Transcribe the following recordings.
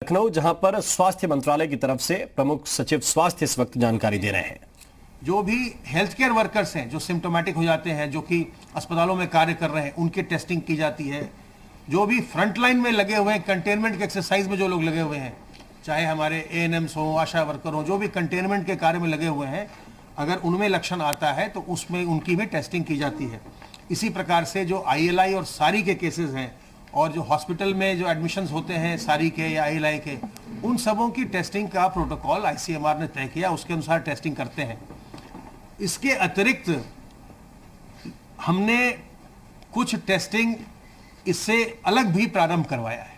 लखनऊ, जहां पर स्वास्थ्य मंत्रालय की तरफ से प्रमुख सचिव स्वास्थ्य इस वक्त जानकारी दे रहे हैं। जो भी हेल्थ केयर वर्कर्स हैं जो सिम्टोमेटिक हो जाते हैं, जो कि अस्पतालों में कार्य कर रहे हैं, उनकी टेस्टिंग की जाती है। जो भी फ्रंट लाइन में लगे हुए हैं, कंटेनमेंट के एक्सरसाइज में जो लोग लगे हुए हैं, चाहे हमारे एएनएम्स हो, आशा वर्कर हो, जो भी कंटेनमेंट के कार्य में लगे हुए हैं, अगर उनमें लक्षण आता है तो उसमें उनकी भी टेस्टिंग की जाती है। इसी प्रकार से जो आईएलआई और सारी के केसेस हैं और जो हॉस्पिटल में जो एडमिशन्स होते हैं सारी के या आईएलआई के, उन सबों की टेस्टिंग का प्रोटोकॉल आईसीएमआर ने तय किया, उसके अनुसार टेस्टिंग करते हैं। इसके अतिरिक्त हमने कुछ टेस्टिंग इससे अलग भी प्रारंभ करवाया है।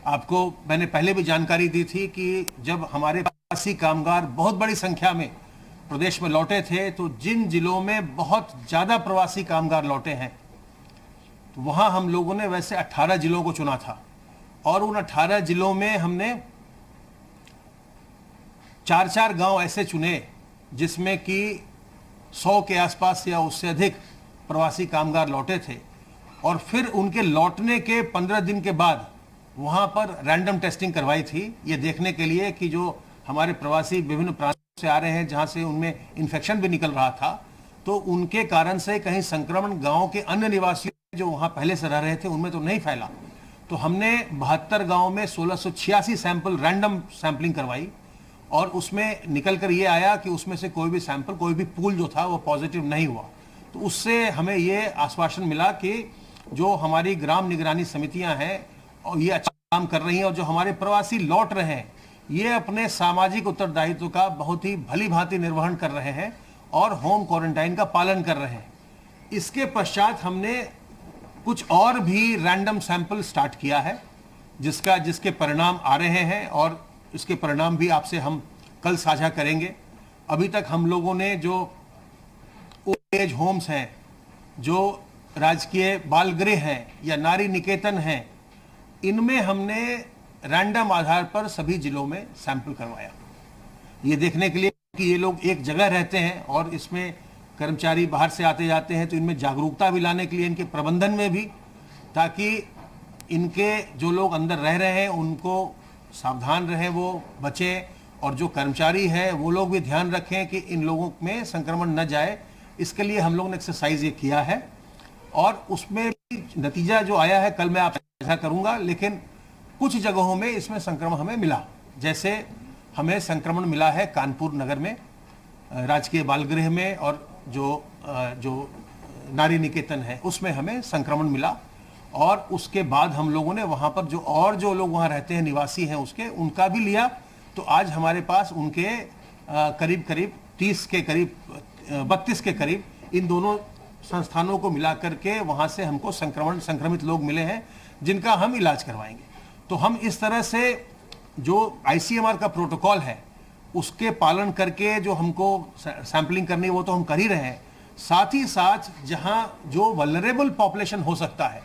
आपको मैंने पहले भी जानकारी दी थी कि जब हमारे प्रवासी कामगार बहुत बड़ी संख्या में प्रदेश में लौटे थे, तो जिन जिलों में बहुत ज़्यादा प्रवासी कामगार लौटे हैं, तो वहाँ हम लोगों ने वैसे 18 जिलों को चुना था और उन 18 जिलों में हमने 4-4 गांव ऐसे चुने जिसमें कि 100 के आसपास या उससे अधिक प्रवासी कामगार लौटे थे। और फिर उनके लौटने के 15 दिन के बाद वहाँ पर रैंडम टेस्टिंग करवाई थी, ये देखने के लिए कि जो हमारे प्रवासी विभिन्न प्रांतों से आ रहे हैं जहाँ से उनमें इन्फेक्शन भी निकल रहा था, तो उनके कारण से कहीं संक्रमण गाँव के अन्य निवासियों जो वहाँ पहले से रह रहे थे उनमें तो नहीं फैला। तो हमने 72 गाँव में 1686 सैंपल रैंडम सैंपलिंग करवाई और उसमें निकल कर ये आया कि उसमें से कोई भी सैंपल, कोई भी पूल जो था वो पॉजिटिव नहीं हुआ। तो उससे हमें ये आश्वासन मिला कि जो हमारी ग्राम निगरानी समितियां हैं और ये अच्छा काम कर रही हैं और जो हमारे प्रवासी लौट रहे हैं ये अपने सामाजिक उत्तरदायित्व का बहुत ही भली भांति निर्वहन कर रहे हैं और होम क्वारंटाइन का पालन कर रहे हैं। इसके पश्चात हमने कुछ और भी रैंडम सैंपल स्टार्ट किया है जिसके परिणाम आ रहे हैं और इसके परिणाम भी आपसे हम कल साझा करेंगे। अभी तक हम लोगों ने जो ओल्ड एज होम्स हैं, जो राजकीय बाल गृह हैं या नारी निकेतन हैं, इनमें हमने रैंडम आधार पर सभी जिलों में सैंपल करवाया, ये देखने के लिए कि ये लोग एक जगह रहते हैं और इसमें कर्मचारी बाहर से आते जाते हैं, तो इनमें जागरूकता भी लाने के लिए इनके प्रबंधन में भी, ताकि इनके जो लोग अंदर रह रहे हैं उनको सावधान रहें, वो बचें, और जो कर्मचारी है वो लोग भी ध्यान रखें कि इन लोगों में संक्रमण न जाए। इसके लिए हम लोगों ने एक्सरसाइज ये किया है और उसमें भी नतीजा जो आया है कल मैं आपसे साझा करूंगा। लेकिन कुछ जगहों में इसमें संक्रमण हमें मिला, जैसे हमें संक्रमण मिला है कानपुर नगर में राजकीय बाल गृह में, और जो नारी निकेतन है उसमें हमें संक्रमण मिला। और उसके बाद हम लोगों ने वहाँ पर जो लोग वहाँ रहते हैं, निवासी हैं उनका भी लिया। तो आज हमारे पास उनके करीब 30 के करीब 32 के करीब इन दोनों संस्थानों को मिलाकर के वहाँ से हमको संक्रमित लोग मिले हैं जिनका हम इलाज करवाएंगे। तो हम इस तरह से जो आईसीएमआर का प्रोटोकॉल है उसके पालन करके जो हमको सैंपलिंग करनी है वो तो हम कर ही रहे हैं। साथ ही साथ जहाँ जो वल्नरेबल पॉपुलेशन हो सकता है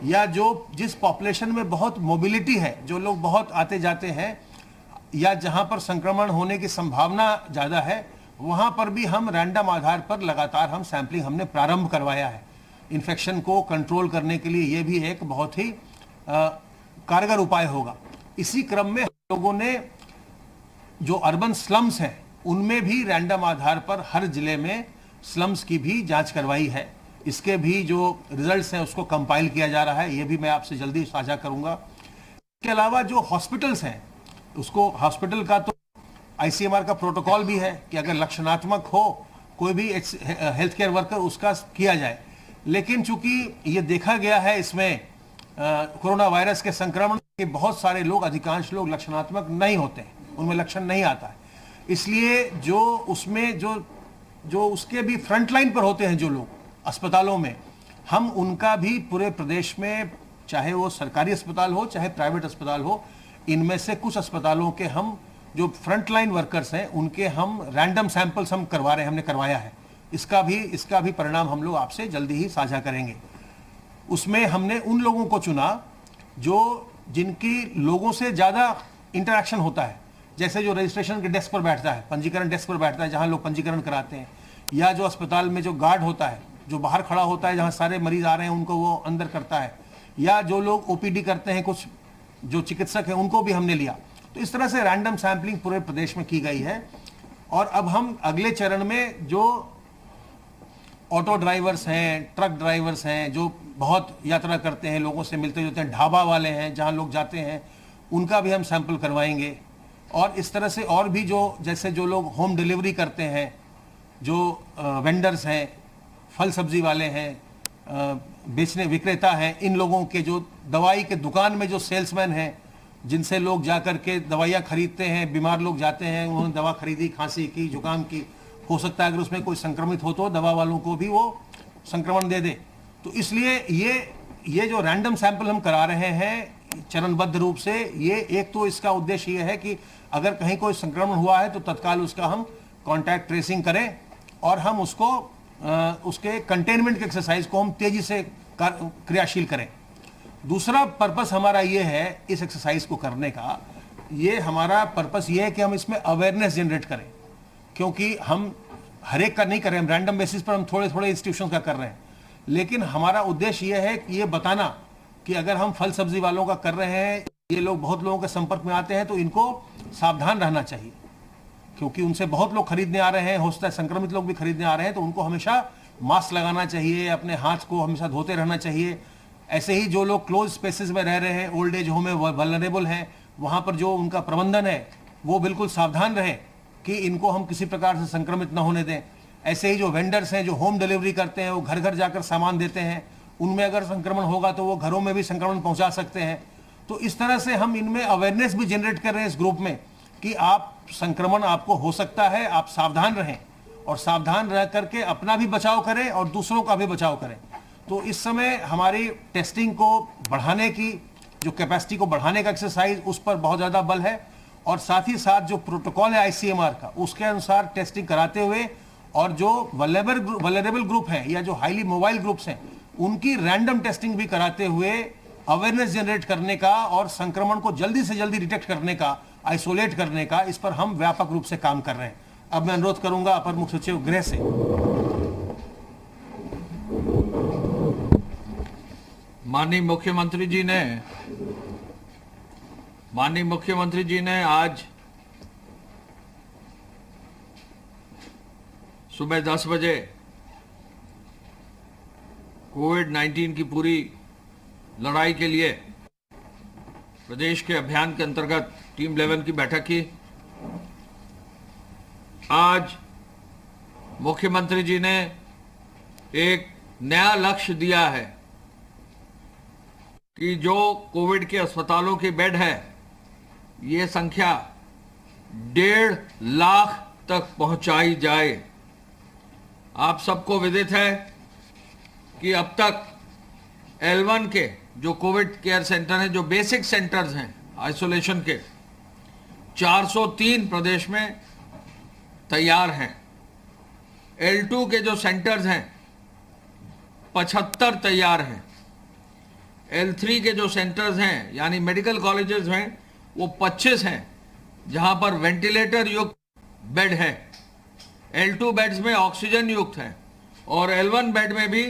या जिस पॉपुलेशन में बहुत मोबिलिटी है, जो लोग बहुत आते जाते हैं या जहां पर संक्रमण होने की संभावना ज़्यादा है, वहां पर भी हम रैंडम आधार पर लगातार हम सैंपलिंग हमने प्रारंभ करवाया है। इन्फेक्शन को कंट्रोल करने के लिए ये भी एक बहुत ही कारगर उपाय होगा। इसी क्रम में हम लोगों ने जो अर्बन स्लम्स हैं उनमें भी रैंडम आधार पर हर जिले में स्लम्स की भी जाँच करवाई है। इसके भी जो रिजल्ट्स हैं उसको कंपाइल किया जा रहा है, ये भी मैं आपसे जल्दी साझा करूंगा। इसके अलावा जो हॉस्पिटल्स हैं, उसको हॉस्पिटल का तो आईसीएमआर का प्रोटोकॉल भी है कि अगर लक्षणात्मक हो कोई भी हेल्थ केयर वर्कर उसका किया जाए। लेकिन चूंकि ये देखा गया है इसमें कोरोना वायरस के संक्रमण के बहुत सारे लोग, अधिकांश लोग लक्षणात्मक नहीं होते हैं, उनमें लक्षण नहीं आता है, इसलिए जो उसमें जो उसके भी फ्रंट लाइन पर होते हैं जो लोग अस्पतालों में, हम उनका भी पूरे प्रदेश में, चाहे वो सरकारी अस्पताल हो चाहे प्राइवेट अस्पताल हो, इनमें से कुछ अस्पतालों के हम जो फ्रंट लाइन वर्कर्स हैं उनके हम रैंडम सैंपल्स हम करवा रहे हैं, हमने करवाया है। इसका भी परिणाम हम लोग आपसे जल्दी ही साझा करेंगे। उसमें हमने उन लोगों को चुना जिनकी लोगों से ज़्यादा इंटरेक्शन होता है, जैसे जो रजिस्ट्रेशन के डेस्क पर बैठता है, पंजीकरण डेस्क पर बैठता है जहाँ लोग पंजीकरण कराते हैं, या जो अस्पताल में जो गार्ड होता है, जो बाहर खड़ा होता है जहाँ सारे मरीज आ रहे हैं उनको वो अंदर करता है, या जो लोग ओपीडी करते हैं कुछ जो चिकित्सक हैं उनको भी हमने लिया। तो इस तरह से रैंडम सैंपलिंग पूरे प्रदेश में की गई है। और अब हम अगले चरण में जो ऑटो ड्राइवर्स हैं, ट्रक ड्राइवर्स हैं, जो बहुत यात्रा करते हैं, लोगों से मिलते जुलते हैं, ढाबा वाले हैं जहां लोग जाते हैं, उनका भी हम सैंपल करवाएंगे। और इस तरह से और भी जो जैसे जो लोग होम डिलीवरी करते हैं, जो वेंडर्स हैं, फल सब्जी वाले हैं, बेचने विक्रेता हैं, इन लोगों के जो दवाई के दुकान में जो सेल्समैन हैं, जिनसे लोग जा कर के दवाइयाँ खरीदते हैं, बीमार लोग जाते हैं, उन्होंने दवा खरीदी खांसी की, जुकाम की, हो सकता है अगर उसमें कोई संक्रमित हो तो दवा वालों को भी वो संक्रमण दे दे। तो इसलिए ये जो रैंडम सैंपल हम करा रहे हैं चरणबद्ध रूप से, ये एक तो इसका उद्देश्य ये है कि अगर कहीं कोई संक्रमण हुआ है तो तत्काल उसका हम कॉन्टैक्ट ट्रेसिंग करें और हम उसको उसके कंटेनमेंट के एक्सरसाइज को हम तेजी से क्रियाशील करें। दूसरा पर्पस हमारा ये है इस एक्सरसाइज को करने का, ये हमारा पर्पस ये है कि हम इसमें अवेयरनेस जनरेट करें, क्योंकि हम हर एक का नहीं कर रहे हैं, हम रैंडम बेसिस पर हम थोड़े थोड़े इंस्टीट्यूशन का कर रहे हैं, लेकिन हमारा उद्देश्य ये है कि ये बताना कि अगर हम फल सब्जी वालों का कर रहे हैं, ये लोग बहुत लोगों के संपर्क में आते हैं तो इनको सावधान रहना चाहिए, क्योंकि उनसे बहुत लोग खरीदने आ रहे हैं, हो सकता है संक्रमित लोग भी खरीदने आ रहे हैं, तो उनको हमेशा मास्क लगाना चाहिए, अपने हाथ को हमेशा धोते रहना चाहिए। ऐसे ही जो लोग क्लोज स्पेसेस में रह रहे हैं, ओल्ड एज होम में वल्नरेबल हैं, वहाँ पर जो उनका प्रबंधन है वो बिल्कुल सावधान रहे कि इनको हम किसी प्रकार से संक्रमित न होने दें। ऐसे ही जो वेंडर्स हैं, जो होम डिलीवरी करते हैं, वो घर घर जाकर सामान देते हैं, उनमें अगर संक्रमण होगा तो वो घरों में भी संक्रमण पहुंचा सकते हैं। तो इस तरह से हम इनमें अवेयरनेस भी जनरेट कर रहे हैं इस ग्रुप में कि आप संक्रमण आपको हो सकता है, आप सावधान रहें और सावधान रह करके अपना भी बचाव करें और दूसरों का भी बचाव करें। तो इस समय हमारी टेस्टिंग को बढ़ाने की, जो कैपेसिटी को बढ़ाने का एक्सरसाइज, उस पर बहुत ज़्यादा बल है और साथ ही साथ जो प्रोटोकॉल है ICMR का, उसके अनुसार टेस्टिंग कराते हुए और जो वल्नरेबल ग्रुप है या जो हाईली मोबाइल ग्रुप्स हैं, उनकी रैंडम टेस्टिंग भी कराते हुए अवेयरनेस जनरेट करने का और संक्रमण को जल्दी से जल्दी डिटेक्ट करने का, आइसोलेट करने का, इस पर हम व्यापक रूप से काम कर रहे हैं। अब मैं अनुरोध करूंगा अपर मुख्य सचिव गृह से। माननीय मुख्यमंत्री जी ने आज सुबह 10 बजे कोविड-19 की पूरी लड़ाई के लिए प्रदेश के अभियान के अंतर्गत टीम 11 की बैठक की। आज मुख्यमंत्री जी ने एक नया लक्ष्य दिया है कि जो कोविड के अस्पतालों के बेड है, ये संख्या 1.5 लाख तक पहुंचाई जाए। आप सबको विदित है कि अब तक L1 के जो कोविड केयर सेंटर हैं, जो बेसिक सेंटर्स हैं आइसोलेशन के, 403 प्रदेश में तैयार हैं। L2 के जो सेंटर्स हैं 75 तैयार हैं। L3 के जो सेंटर्स हैं यानी मेडिकल कॉलेजेस हैं वो 25 हैं, जहां पर वेंटिलेटर युक्त बेड है। L2 बेड्स में ऑक्सीजन युक्त है और L1 बेड में भी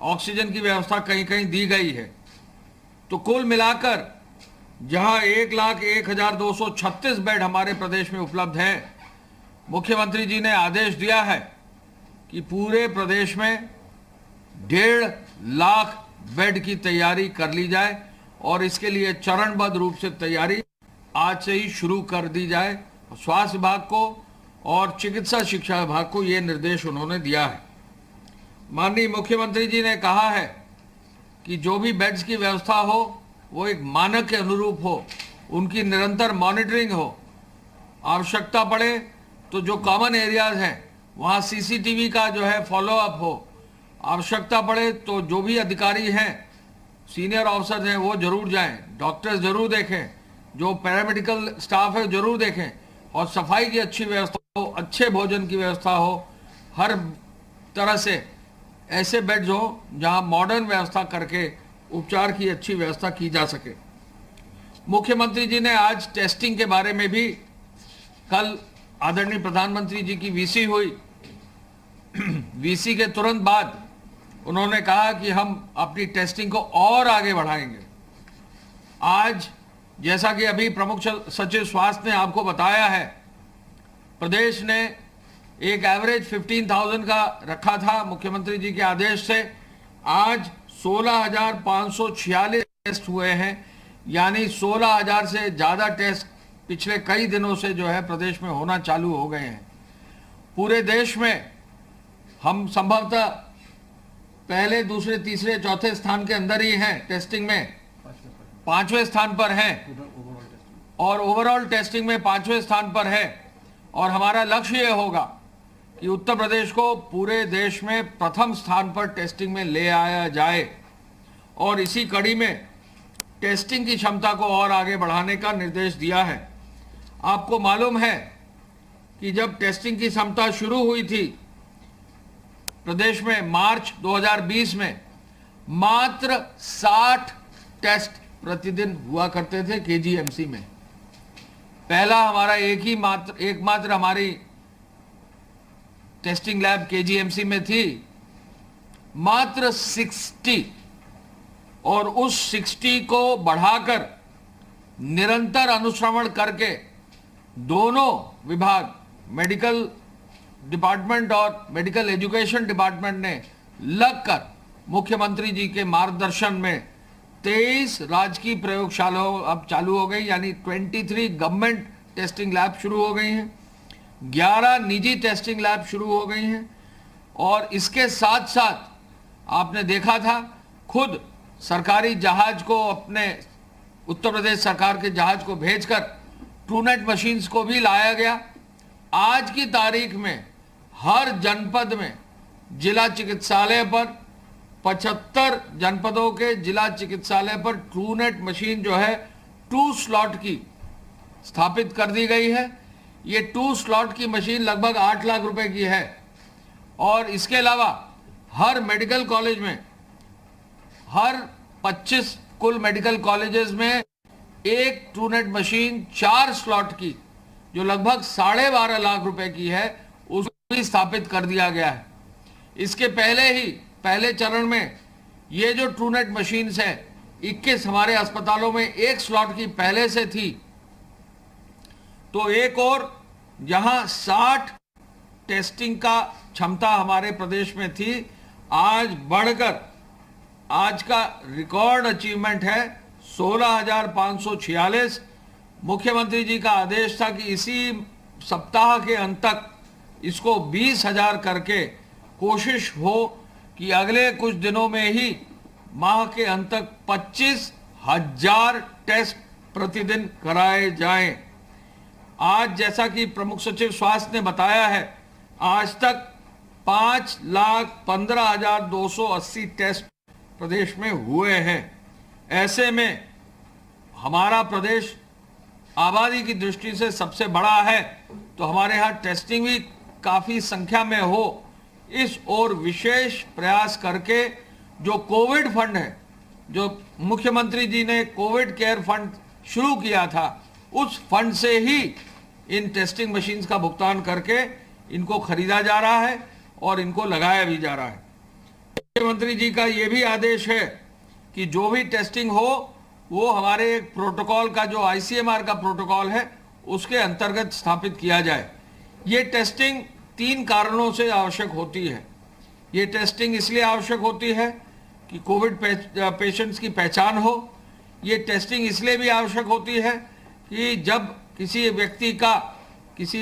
ऑक्सीजन की व्यवस्था कहीं कहीं दी गई है। तो कुल मिलाकर जहां 1,01,236 बेड हमारे प्रदेश में उपलब्ध है, मुख्यमंत्री जी ने आदेश दिया है कि पूरे प्रदेश में 1.5 लाख बेड की तैयारी कर ली जाए और इसके लिए चरणबद्ध रूप से तैयारी आज से ही शुरू कर दी जाए। स्वास्थ्य विभाग को और चिकित्सा शिक्षा विभाग को ये निर्देश उन्होंने दिया है। माननीय मुख्यमंत्री जी ने कहा है कि जो भी बेड्स की व्यवस्था हो वो एक मानक के अनुरूप हो, उनकी निरंतर मॉनिटरिंग हो। आवश्यकता पड़े तो जो कॉमन एरियाज हैं वहाँ CCTV का जो है फॉलोअप हो। आवश्यकता पड़े तो जो भी अधिकारी हैं, सीनियर ऑफिसर्स हैं, वो जरूर जाएं, डॉक्टर्स जरूर देखें, जो पैरामेडिकल स्टाफ है जरूर देखें और सफाई की अच्छी व्यवस्था हो, अच्छे भोजन की व्यवस्था हो, हर तरह से ऐसे बेड्स हो जहां मॉडर्न व्यवस्था करके उपचार की अच्छी व्यवस्था की जा सके। मुख्यमंत्री जी ने आज टेस्टिंग के बारे में भी, कल आदरणीय प्रधानमंत्री जी की VC हुई, VC के तुरंत बाद उन्होंने कहा कि हम अपनी टेस्टिंग को और आगे बढ़ाएंगे। आज जैसा कि अभी प्रमुख सचिव स्वास्थ्य ने आपको बताया है, प्रदेश ने एक एवरेज 15,000 का रखा था मुख्यमंत्री जी के आदेश से। आज 16,546 टेस्ट हुए हैं, यानी 16,000 से ज्यादा टेस्ट पिछले कई दिनों से जो है प्रदेश में होना चालू हो गए हैं। पूरे देश में हम संभवतः पहले, दूसरे, तीसरे, चौथे स्थान के अंदर ही हैं टेस्टिंग में, 5वें स्थान पर हैं, और ओवरऑल टेस्टिंग में 5वें स्थान पर है। और हमारा लक्ष्य यह होगा कि उत्तर प्रदेश को पूरे देश में प्रथम स्थान पर टेस्टिंग में ले आया जाए, और इसी कड़ी में टेस्टिंग की क्षमता को और आगे बढ़ाने का निर्देश दिया है। आपको मालूम है कि जब टेस्टिंग की क्षमता शुरू हुई थी प्रदेश में मार्च 2020 में, मात्र 60 टेस्ट प्रतिदिन हुआ करते थे केजीएमसी में। पहला हमारा एकमात्र हमारी टेस्टिंग लैब केजीएमसी में थी, मात्र 60, और उस 60 को बढ़ाकर निरंतर अनुश्रवण करके दोनों विभाग, मेडिकल डिपार्टमेंट और मेडिकल एजुकेशन डिपार्टमेंट ने लगकर मुख्यमंत्री जी के मार्गदर्शन में 23 राजकीय प्रयोगशालाओं अब चालू हो गई, यानी 23 गवर्नमेंट टेस्टिंग लैब शुरू हो गई हैं, 11 निजी टेस्टिंग लैब शुरू हो गई हैं। और इसके साथ साथ आपने देखा था, खुद सरकारी जहाज को, अपने उत्तर प्रदेश सरकार के जहाज को भेजकर ट्रूनेट मशीन्स को भी लाया गया। आज की तारीख में हर जनपद में जिला चिकित्सालय पर, 75 जनपदों के जिला चिकित्सालय पर ट्रूनेट मशीन जो है 2 स्लॉट की स्थापित कर दी गई है। ये 2 स्लॉट की मशीन लगभग 8 लाख रुपए की है। और इसके अलावा हर मेडिकल कॉलेज में, हर 25 कुल मेडिकल कॉलेजेस में एक ट्रूनेट मशीन 4 स्लॉट की, जो लगभग 12.5 लाख रुपए की है, उसको भी स्थापित कर दिया गया है। इसके पहले चरण में ये जो ट्रूनेट मशीन्स है, 21 हमारे अस्पतालों में एक स्लॉट की पहले से थी, तो एक और जहां 60 टेस्टिंग का क्षमता हमारे प्रदेश में थी, आज बढ़कर आज का रिकॉर्ड अचीवमेंट है 16,546। मुख्यमंत्री जी का आदेश था कि इसी सप्ताह के अंत तक इसको 20,000 करके कोशिश हो कि अगले कुछ दिनों में ही माह के अंत तक 25,000 टेस्ट प्रतिदिन कराए जाएं। आज जैसा कि प्रमुख सचिव स्वास्थ्य ने बताया है, आज तक 5,15,280 टेस्ट प्रदेश में हुए हैं। ऐसे में हमारा प्रदेश आबादी की दृष्टि से सबसे बड़ा है, तो हमारे यहाँ टेस्टिंग भी काफी संख्या में हो, इस ओर विशेष प्रयास करके जो कोविड फंड है, जो मुख्यमंत्री जी ने कोविड केयर फंड शुरू किया था, उस फंड से ही इन टेस्टिंग मशीन्स का भुगतान करके इनको खरीदा जा रहा है और इनको लगाया भी जा रहा है। मुख्यमंत्री जी का यह भी आदेश है कि जो भी टेस्टिंग हो वो हमारे एक प्रोटोकॉल का, जो आईसीएमआर का प्रोटोकॉल है, उसके अंतर्गत स्थापित किया जाए। ये टेस्टिंग 3 कारणों से आवश्यक होती है। ये टेस्टिंग इसलिए आवश्यक होती है कि कोविड पेशेंट्स की पहचान हो। ये टेस्टिंग इसलिए भी आवश्यक होती है कि जब किसी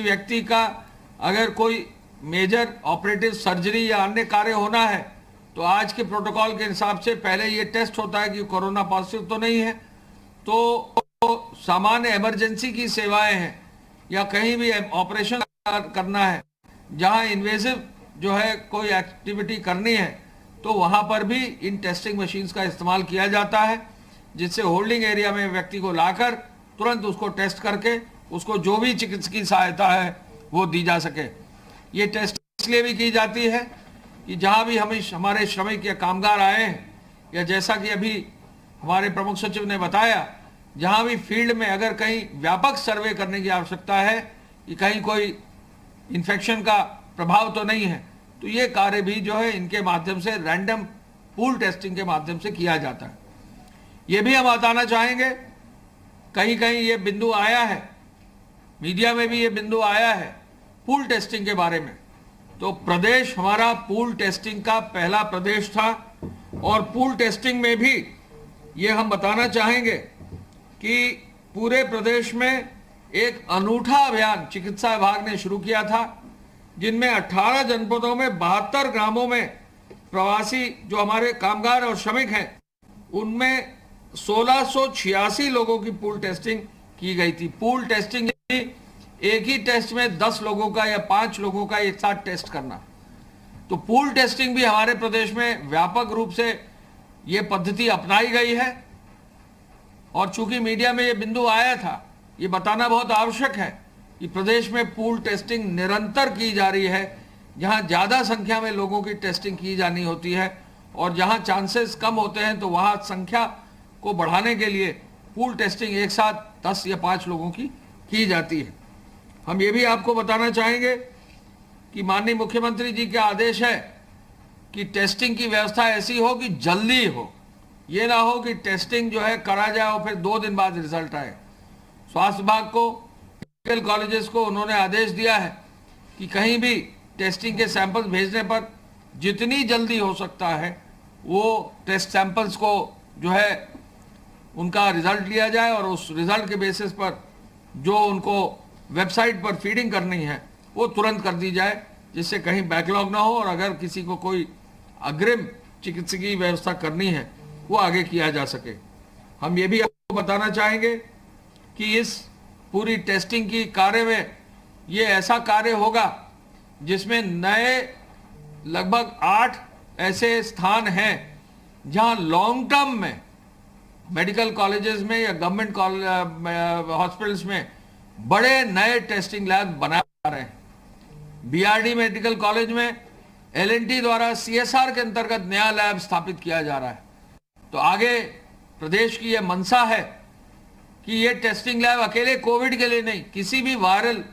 व्यक्ति का अगर कोई मेजर ऑपरेटिव सर्जरी या अन्य कार्य होना है, तो आज के प्रोटोकॉल के हिसाब से पहले ये टेस्ट होता है कि कोरोना पॉजिटिव तो नहीं है। तो सामान्य इमरजेंसी की सेवाएं हैं या कहीं भी ऑपरेशन करना है, जहां इन्वेसिव जो है कोई एक्टिविटी करनी है, तो वहां पर भी इन टेस्टिंग मशीन्स का इस्तेमाल किया जाता है, जिससे होल्डिंग एरिया में व्यक्ति को लाकर तुरंत उसको टेस्ट करके उसको जो भी चिकित्सकीय सहायता है वो दी जा सके। ये टेस्ट इसलिए भी की जाती है कि जहां भी हमारे श्रमिक या कामगार आए हैं, या जैसा कि अभी हमारे प्रमुख सचिव ने बताया, जहां भी फील्ड में अगर कहीं व्यापक सर्वे करने की आवश्यकता है कि कहीं कोई इन्फेक्शन का प्रभाव तो नहीं है, तो ये कार्य भी जो है इनके माध्यम से, रैंडम पूल टेस्टिंग के माध्यम से किया जाता है। ये भी हम बताना चाहेंगे कहीं कहीं ये बिंदु आया है, मीडिया में भी ये बिंदु आया है पूल टेस्टिंग के बारे में। तो प्रदेश हमारा पूल टेस्टिंग का पहला प्रदेश था और पूल टेस्टिंग में भी ये हम बताना चाहेंगे कि पूरे प्रदेश में एक अनूठा अभियान चिकित्सा विभाग ने शुरू किया था, जिनमें 18 जनपदों में 72 ग्रामों में प्रवासी जो हमारे कामगार और श्रमिक हैं उनमें 1686 लोगों की पूल टेस्टिंग की गई थी। पूल टेस्टिंग एक ही टेस्ट में 10 लोगों का या 5 लोगों का एक साथ टेस्ट करना। तो पूल टेस्टिंग भी हमारे प्रदेश में व्यापक रूप से ये पद्धति अपनाई गई है और चूंकि मीडिया में ये बिंदु आया था, ये बताना बहुत आवश्यक है कि प्रदेश में पूल टेस्टिंग निरंतर की जा रही है। जहां ज्यादा संख्या में लोगों की टेस्टिंग की जानी होती है और जहां चांसेस कम होते हैं तो वहां संख्या को बढ़ाने के लिए पूल टेस्टिंग एक साथ 10 या 5 लोगों की जाती है। हम ये भी आपको बताना चाहेंगे कि माननीय मुख्यमंत्री जी का आदेश है कि टेस्टिंग की व्यवस्था ऐसी हो कि जल्दी हो, ये ना हो कि टेस्टिंग जो है करा जाए और फिर 2 दिन बाद रिजल्ट आए। स्वास्थ्य विभाग को, मेडिकल कॉलेजेस को उन्होंने आदेश दिया है कि कहीं भी टेस्टिंग के सैंपल्स भेजने पर जितनी जल्दी हो सकता है वो टेस्ट सैंपल्स को जो है उनका रिजल्ट लिया जाए और उस रिजल्ट के बेसिस पर जो उनको वेबसाइट पर फीडिंग करनी है वो तुरंत कर दी जाए, जिससे कहीं बैकलॉग ना हो और अगर किसी को कोई अग्रिम चिकित्सकीय व्यवस्था करनी है वो आगे किया जा सके। हम ये भी आपको बताना चाहेंगे कि इस पूरी टेस्टिंग की कार्य में ये ऐसा कार्य होगा जिसमें नए लगभग 8 ऐसे स्थान हैं जहां लॉन्ग टर्म में मेडिकल कॉलेजेस में या गवर्नमेंट हॉस्पिटल्स में बड़े नए टेस्टिंग लैब बनाए जा रहे हैं। बीआरडी मेडिकल कॉलेज में एलएनटी द्वारा सीएसआर के अंतर्गत नया लैब स्थापित किया जा रहा है। तो आगे प्रदेश की यह मंशा है कि ये टेस्टिंग लैब अकेले कोविड के लिए नहीं, किसी भी वायरल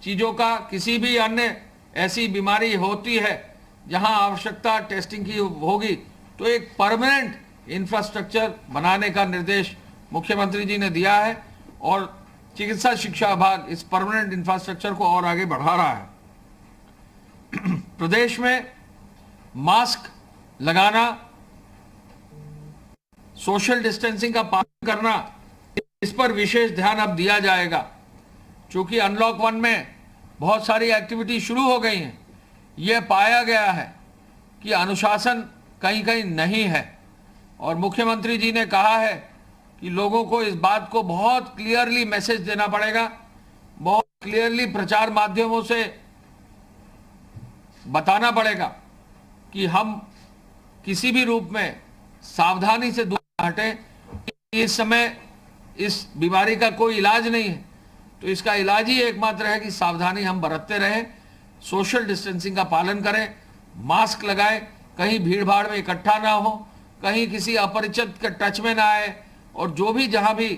चीजों का, किसी भी अन्य ऐसी बीमारी होती है जहां आवश्यकता टेस्टिंग की होगी तो एक परमानेंट इंफ्रास्ट्रक्चर बनाने का निर्देश मुख्यमंत्री जी ने दिया है और चिकित्सा शिक्षा विभाग इस परमानेंट इंफ्रास्ट्रक्चर को और आगे बढ़ा रहा है। प्रदेश में मास्क लगाना, सोशल डिस्टेंसिंग का पालन करना, इस पर विशेष ध्यान अब दिया जाएगा। चूंकि अनलॉक 1 में बहुत सारी एक्टिविटी शुरू हो गई हैं, यह पाया गया है कि अनुशासन कहीं कहीं नहीं है और मुख्यमंत्री जी ने कहा है कि लोगों को इस बात को बहुत क्लियरली मैसेज देना पड़ेगा, बहुत क्लियरली प्रचार माध्यमों से बताना पड़ेगा कि हम किसी भी रूप में सावधानी से दूर हटें। इस समय इस बीमारी का कोई इलाज नहीं है, तो इसका इलाज ही एकमात्र है कि सावधानी हम बरतते रहें, सोशल डिस्टेंसिंग का पालन करें, मास्क लगाएं, कहीं भीड़ भाड़ में इकट्ठा ना हो, कहीं किसी अपरिचित के टच में ना आए और जो भी जहां भी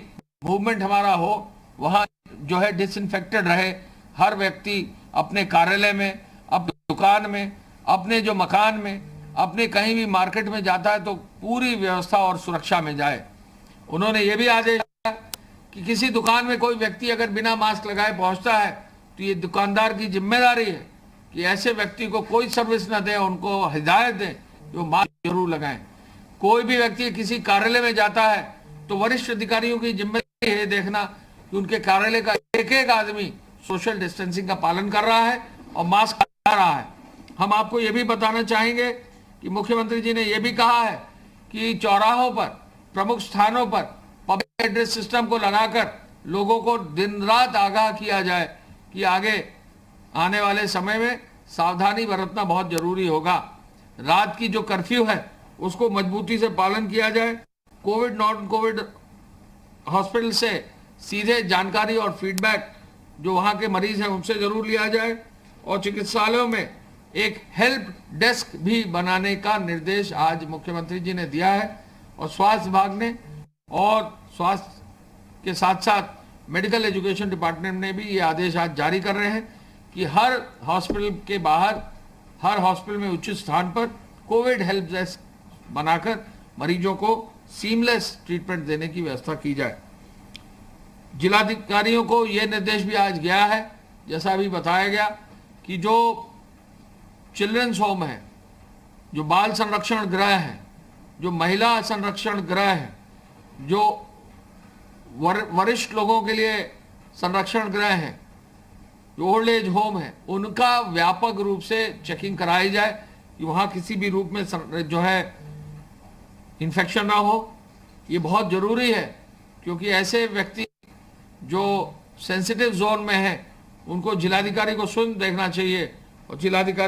मूवमेंट हमारा हो वहां जो है डिसइंफेक्टेड रहे। हर व्यक्ति अपने कार्यालय में, अपनी दुकान में, अपने जो मकान में, अपने कहीं भी मार्केट में जाता है तो पूरी व्यवस्था और सुरक्षा में जाए। उन्होंने ये भी आदेश दिया कि किसी दुकान में कोई व्यक्ति अगर बिना मास्क लगाए पहुंचता है तो ये दुकानदार की जिम्मेदारी है कि ऐसे व्यक्ति को कोई सर्विस न दें, उनको हिदायत दें कि वो मास्क जरूर लगाएं। कोई भी व्यक्ति किसी कार्यालय में जाता है तो वरिष्ठ अधिकारियों की जिम्मेदारी है देखना कि उनके कार्यालय का एक एक आदमी सोशल डिस्टेंसिंग का पालन कर रहा है और मास्क लगा रहा है। हम आपको ये भी बताना चाहेंगे कि मुख्यमंत्री जी ने यह भी कहा है कि चौराहों पर, प्रमुख स्थानों पर पब्लिक एड्रेस सिस्टम को लगाकर लोगों को दिन रात आगाह किया जाए कि आगे आने वाले समय में सावधानी बरतना बहुत जरूरी होगा। रात की जो कर्फ्यू है उसको मजबूती से पालन किया जाए। कोविड नॉन कोविड हॉस्पिटल से सीधे जानकारी और फीडबैक जो वहां के मरीज हैं उनसे जरूर लिया जाए और चिकित्सालयों में एक हेल्प डेस्क भी बनाने का निर्देश आज मुख्यमंत्री जी ने दिया है और स्वास्थ्य विभाग ने और स्वास्थ्य के साथ साथ मेडिकल एजुकेशन डिपार्टमेंट ने भी ये आदेश आज जारी कर रहे हैं कि हर हॉस्पिटल के बाहर, हर हॉस्पिटल में उचित स्थान पर कोविड हेल्प डेस्क बनाकर मरीजों को सीमलेस ट्रीटमेंट देने की व्यवस्था की जाए। जिलाधिकारियों को यह निर्देश भी आज गया है, जैसा अभी बताया गया, कि जो चिल्ड्रंस होम है, जो बाल संरक्षण गृह है, जो महिला संरक्षण गृह है, जो वरिष्ठ लोगों के लिए संरक्षण गृह है, जो ओल्ड एज होम है, उनका व्यापक रूप से चेकिंग कराई जाए कि वहाँ किसी भी रूप में जो है इन्फेक्शन ना हो। ये बहुत जरूरी है, क्योंकि ऐसे व्यक्ति जो सेंसिटिव जोन में है उनको जिलाधिकारी को स्वयं देखना चाहिए, और जिलाधिकारी